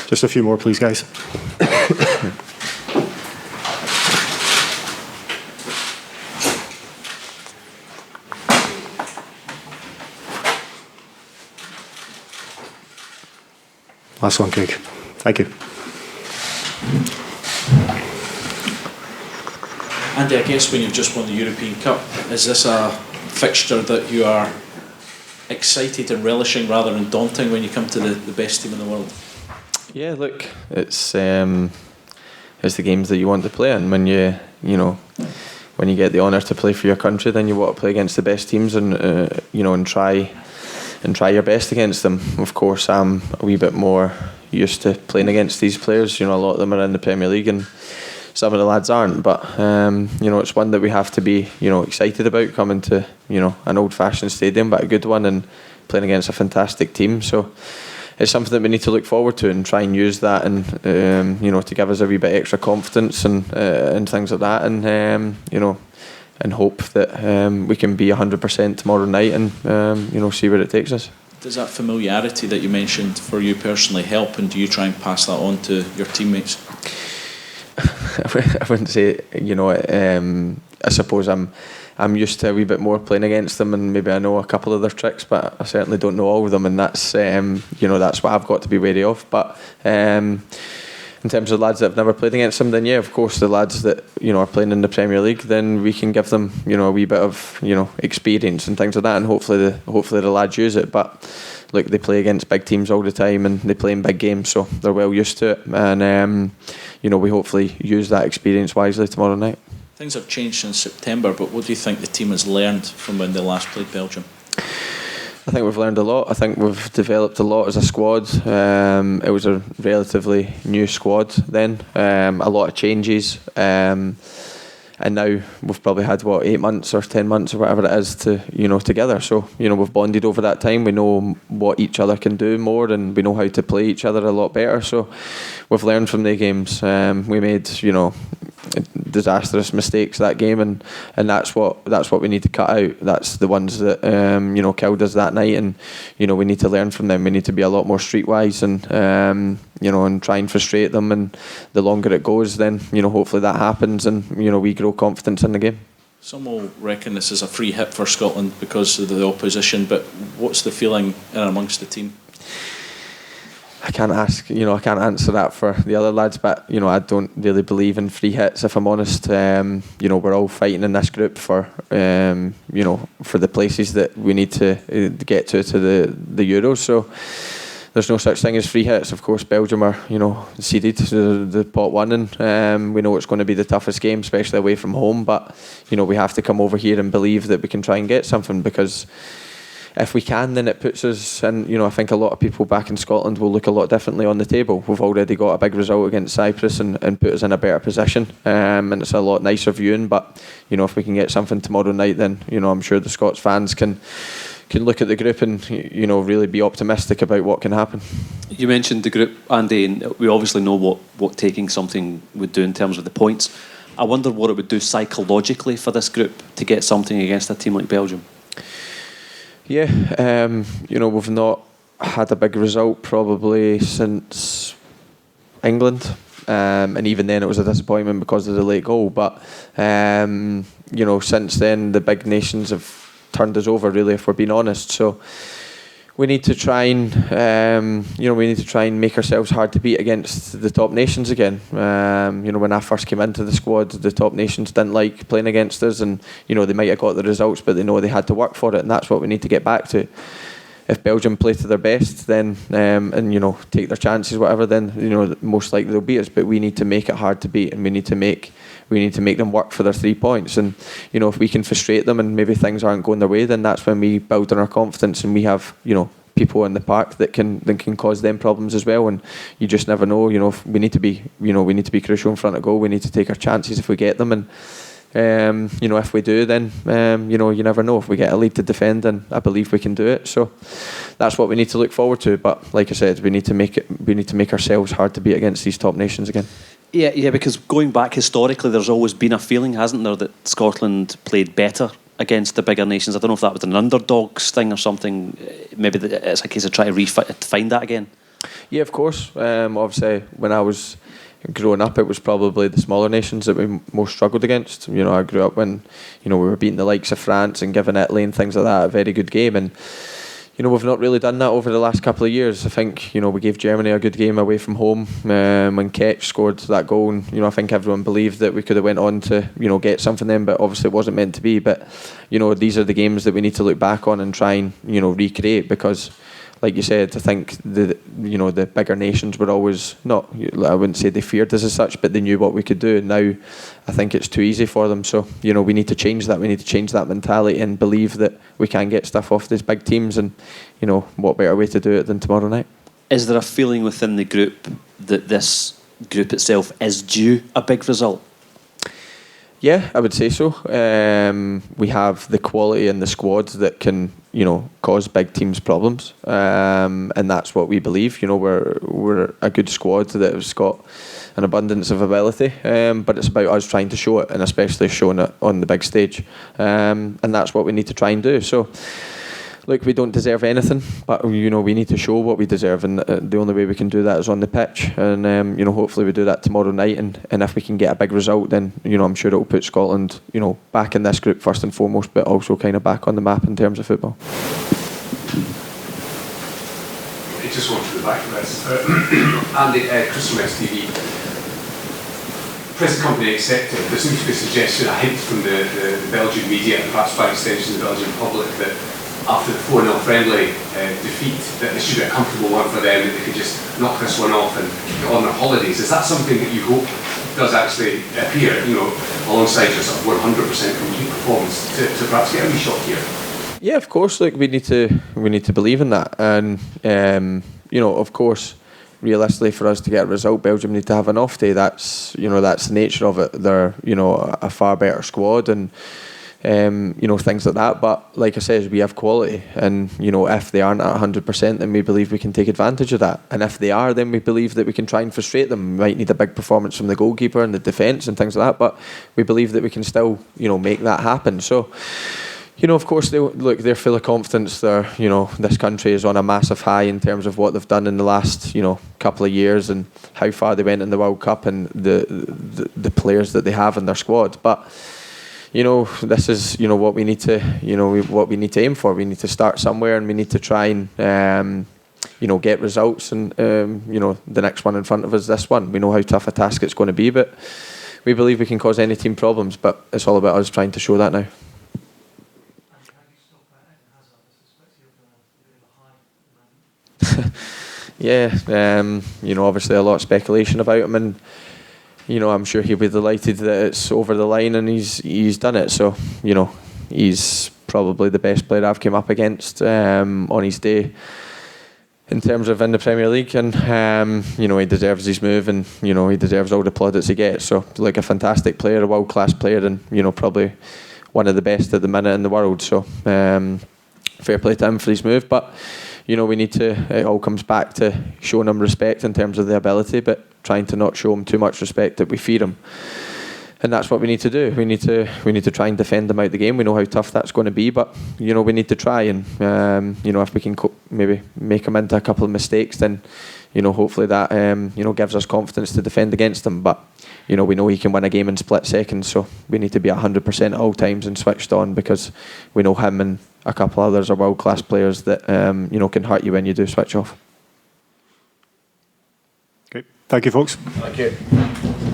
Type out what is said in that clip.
Just a few more, please, guys. Last one, Craig. Thank you. Andy, I guess when you've just won the European Cup, is this a fixture that you are excited and relishing rather than daunting when you come to the best team in the world? Yeah, look, it's the games that you want to play, and when you get the honour to play for your country, then you want to play against the best teams and try your best against them. Of course, I'm a wee bit more used to playing against these players. A lot of them are in the Premier League and some of the lads aren't, but it's one that we have to be excited about, coming to an old-fashioned stadium, but a good one, and playing against a fantastic team. So it's something that we need to look forward to and try and use that, and to give us a wee bit extra confidence and things like that, and hope that we can be 100% tomorrow night and see where it takes us. Does that familiarity that you mentioned for you personally help, and do you try and pass that on to your teammates? I wouldn't say, I suppose I'm used to a wee bit more playing against them, and maybe I know a couple of their tricks, but I certainly don't know all of them, and that's that's what I've got to be wary of. But in terms of lads that have never played against them, then yeah, of course, the lads that are playing in the Premier League, then we can give them a wee bit of experience and things like that, and hopefully the lads use it. But look, they play against big teams all the time, and they play in big games, so they're well used to it, and we hopefully use that experience wisely tomorrow night. Things have changed since September, but what do you think the team has learned from when they last played Belgium? I think we've learned a lot. I think we've developed a lot as a squad. It was a relatively new squad then, a lot of changes, and now we've probably had 8 months or 10 months or whatever it is to together. So we've bonded over that time. We know what each other can do more, and we know how to play each other a lot better. So we've learned from the games. We made disastrous mistakes that game, and that's what we need to cut out. That's the ones that killed us that night, and we need to learn from them. We need to be a lot more streetwise and and try and frustrate them, and the longer it goes, then hopefully that happens, and we grow confidence in the game. Some will reckon this is a free hit for Scotland because of the opposition, but what's the feeling in and amongst the team? I can't answer that for the other lads, but I don't really believe in free hits, if I'm honest. We're all fighting in this group for for the places that we need to get to the Euros. So there's no such thing as free hits. Of course, Belgium are seeded to the pot one, and we know it's going to be the toughest game, especially away from home. But we have to come over here and believe that we can try and get something, because if we can, then it puts us in, I think a lot of people back in Scotland will look a lot differently on the table. We've already got a big result against Cyprus and put us in a better position, and it's a lot nicer viewing. But if we can get something tomorrow night, then I'm sure the Scots fans can look at the group and really be optimistic about what can happen. You mentioned the group, Andy, and we obviously know what taking something would do in terms of the points. I wonder what it would do psychologically for this group to get something against a team like Belgium. Yeah, we've not had a big result probably since England, and even then it was a disappointment because of the late goal. But since then the big nations have turned us over, really, if we're being honest. So we need to try and make ourselves hard to beat against the top nations again. When I first came into the squad, the top nations didn't like playing against us, and they might have got the results, but they know they had to work for it, and that's what we need to get back to. If Belgium play to their best, then and take their chances, whatever, then most likely they'll beat us. But we need to make it hard to beat, and we need to make them work for their 3 points. And if we can frustrate them and maybe things aren't going their way, then that's when we build on our confidence, and we have people in the park that can cause them problems as well. And you just never know. If we need to be crucial in front of goal. We need to take our chances if we get them, and if we do, then you never know. If we get a lead to defend, and I believe we can do it. So that's what we need to look forward to. But like I said, we need to make ourselves hard to beat against these top nations again. Yeah, because going back historically, there's always been a feeling, hasn't there, that Scotland played better against the bigger nations. I don't know if that was an underdogs thing or something. Maybe it's a case of trying to find that again. Yeah, of course. Obviously, when I was growing up, it was probably the smaller nations that we most struggled against. You know, I grew up when, you know, we were beating the likes of France and giving Italy and things like that a very good game. And, you know, we've not really done that over the last couple of years. I think, you know, we gave Germany a good game away from home when Ketch scored that goal. And, you know, I think everyone believed that we could have went on to, you know, get something then, but obviously it wasn't meant to be. But, you know, these are the games that we need to look back on and try and, you know, recreate, because, like you said, I think the bigger nations were always not, I wouldn't say they feared us as such, but they knew what we could do. And now I think it's too easy for them. So, you know, we need to change that. We need to change that mentality and believe that we can get stuff off these big teams. And, you know, what better way to do it than tomorrow night? Is there a feeling within the group that this group itself is due a big result? Yeah, I would say so. We have the quality in the squad that can, you know, cause big teams problems, and that's what we believe. You know, we're a good squad that has got an abundance of ability, but it's about us trying to show it, and especially showing it on the big stage, and that's what we need to try and do. So, look, we don't deserve anything, but, you know, we need to show what we deserve, and the only way we can do that is on the pitch. And, you know, hopefully we do that tomorrow night, and if we can get a big result, then, you know, I'm sure it'll put Scotland, you know, back in this group first and foremost, but also kind of back on the map in terms of football. I just wanted to go back to this. Andy, Chris from STV. Press company accepted. There seems to be a suggestion, a hint from the Belgian media, and perhaps by extension the Belgian public, that after the 4-0 friendly defeat, that this should be a comfortable one for them, that they could just knock this one off and get on their holidays. Is that something that you hope does actually appear, you know, alongside your sort of 100% complete performance, to perhaps get a wee shot here? Yeah, of course. Like, we need to believe in that, and you know, of course, realistically, for us to get a result, Belgium need to have an off day. That's, you know, that's the nature of it. They're, you know, a far better squad, and you know, things like that. But like I said, we have quality, and, you know, if they aren't at 100%, then we believe we can take advantage of that. And if they are, then we believe that we can try and frustrate them. We might need a big performance from the goalkeeper and the defence and things like that, but we believe that we can still, you know, make that happen. So, you know, of course, they're full of confidence. They're, you know, this country is on a massive high in terms of what they've done in the last, you know, couple of years, and how far they went in the World Cup, and the players that they have in their squad. But, you know, this is, you know, what we need to, you know, what we need to aim for. We need to start somewhere, and we need to try and, you know, get results. And, you know, the next one in front of us, this one, we know how tough a task it's going to be, but we believe we can cause any team problems. But it's all about us trying to show that now. Yeah, you know, obviously a lot of speculation about him, and, you know, I'm sure he'll be delighted that it's over the line and he's done it. So, you know, he's probably the best player I've come up against on his day in terms of in the Premier League, and you know, he deserves his move, and, you know, he deserves all the plaudits he gets. So, like, a fantastic player, a world-class player, and, you know, probably one of the best at the minute in the world. So, fair play to him for his move. But, you know, we need to, it all comes back to showing him respect in terms of the ability, but trying to not show him too much respect that we fear him. And that's what we need to do. We need to try and defend him out the game. We know how tough that's going to be, but, you know, we need to try. And, you know, if we can maybe make him into a couple of mistakes, then, you know, hopefully that, you know, gives us confidence to defend against him. But, you know, we know he can win a game in split seconds, so we need to be at 100% at all times and switched on, because we know him and a couple others are world-class players that, you know, can hurt you when you do switch off. Okay, thank you, folks. Thank you.